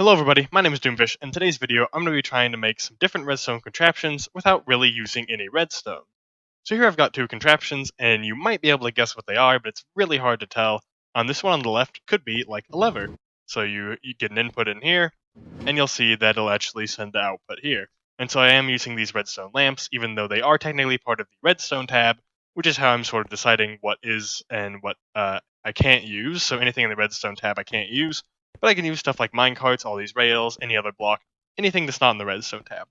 Hello everybody, my name is DoomFish, and in today's video I'm going to be trying to make some different redstone contraptions without really using any redstone. So here I've got two contraptions, and you might be able to guess what they are, but it's really hard to tell. This one on the left could be like a lever. So you get an input in here, and you'll see that it'll actually send the output here. And so I am using these redstone lamps, even though they are technically part of the redstone tab, which is how I'm sort of deciding what is and what I can't use. So anything in the redstone tab I can't use, but I can use stuff like minecarts, all these rails, any other block, anything that's not in the redstone tab.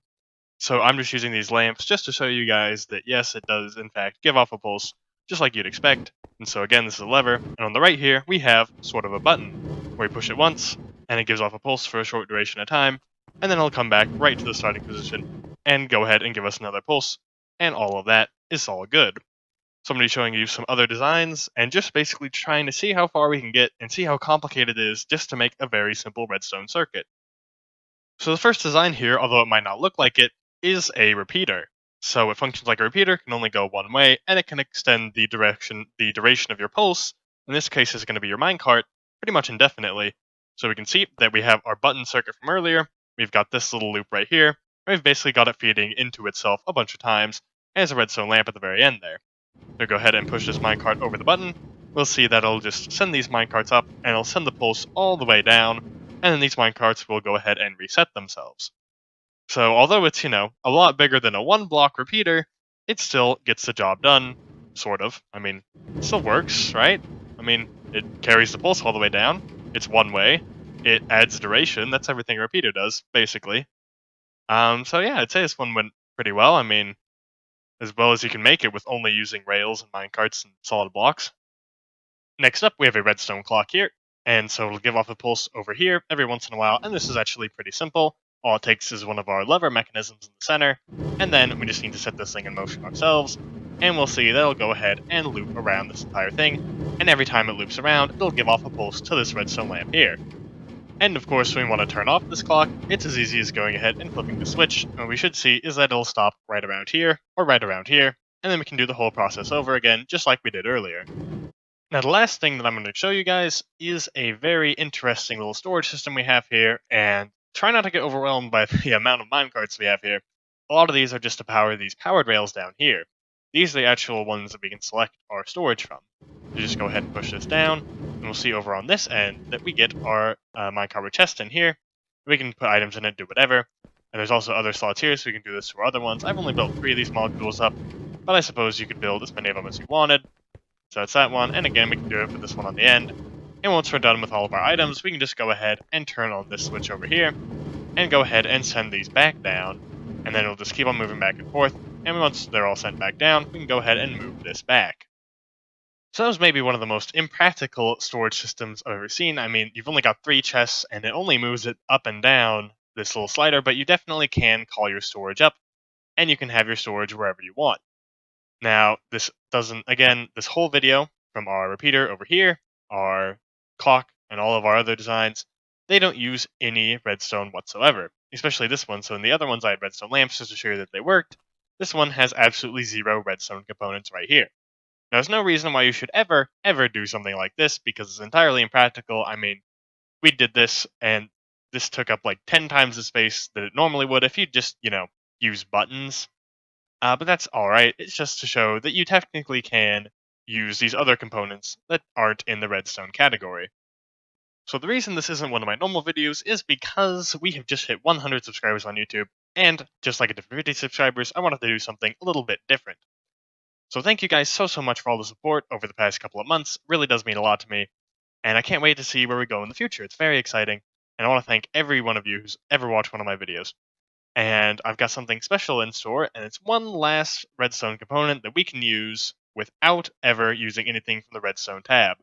So I'm just using these lamps just to show you guys that yes, it does in fact give off a pulse, just like you'd expect. And so again, this is a lever, and on the right here, we have sort of a button, where you push it once, and it gives off a pulse for a short duration of time, and then it'll come back right to the starting position, and go ahead and give us another pulse, and all of that is all good. So I'm going to be showing you some other designs, and just basically trying to see how far we can get, and see how complicated it is just to make a very simple redstone circuit. So the first design here, although it might not look like it, is a repeater. So it functions like a repeater, can only go one way, and it can extend the duration of your pulse. In this case, is going to be your minecart, pretty much indefinitely. So we can see that we have our button circuit from earlier. We've got this little loop right here, and we've basically got it feeding into itself a bunch of times, and there's a redstone lamp at the very end there. So go ahead and push this minecart over the button. We'll see that it'll just send these minecarts up, and it'll send the pulse all the way down, and then these minecarts will go ahead and reset themselves. So although it's, a lot bigger than a one block repeater, it still gets the job done, sort of. I mean, it still works, right? I mean, it carries the pulse all the way down, it's one way, it adds duration, that's everything a repeater does, basically. So yeah, I'd say this one went pretty well. I mean, as well as you can make it with only using rails and minecarts and solid blocks. Next up, we have a redstone clock here, and so it'll give off a pulse over here every once in a while, and this is actually pretty simple. All it takes is one of our lever mechanisms in the center, and then we just need to set this thing in motion ourselves, and we'll see that it'll go ahead and loop around this entire thing, and every time it loops around, it'll give off a pulse to this redstone lamp here. And of course, when we want to turn off this clock, it's as easy as going ahead and flipping the switch, and what we should see is that it'll stop right around here, or right around here, and then we can do the whole process over again, just like we did earlier. Now, the last thing that I'm going to show you guys is a very interesting little storage system we have here, and try not to get overwhelmed by the amount of minecarts we have here. A lot of these are just to power these powered rails down here. These are the actual ones that we can select our storage from. So just go ahead and push this down, and we'll see over on this end that we get our minecart chest in here. We can put items in it, do whatever. And there's also other slots here, so we can do this for other ones. I've only built 3 of these modules up, but I suppose you could build as many of them as you wanted. So that's that one, and again, we can do it with this one on the end. And once we're done with all of our items, we can just go ahead and turn on this switch over here, and go ahead and send these back down, and then it'll just keep on moving back and forth, and once they're all sent back down, we can go ahead and move this back. So that was maybe one of the most impractical storage systems I've ever seen. I mean, you've only got 3 chests, and it only moves it up and down this little slider, but you definitely can call your storage up, and you can have your storage wherever you want. Now, this whole video from our repeater over here, our clock, and all of our other designs, they don't use any redstone whatsoever, especially this one. So in the other ones, I had redstone lamps just to show you that they worked. This one has absolutely 0 redstone components right here. Now, there's no reason why you should ever do something like this, because it's entirely impractical. I mean, we did this, and this took up like 10 times the space that it normally would if you just, use buttons. But that's alright, it's just to show that you technically can use these other components that aren't in the redstone category. So the reason this isn't one of my normal videos is because we have just hit 100 subscribers on YouTube, and just like a different 50 subscribers, I wanted to do something a little bit different. So thank you guys so much for all the support over the past couple of months, it really does mean a lot to me, and I can't wait to see where we go in the future. It's very exciting, and I want to thank every one of you who's ever watched one of my videos. And I've got something special in store, and it's one last redstone component that we can use without ever using anything from the redstone tab.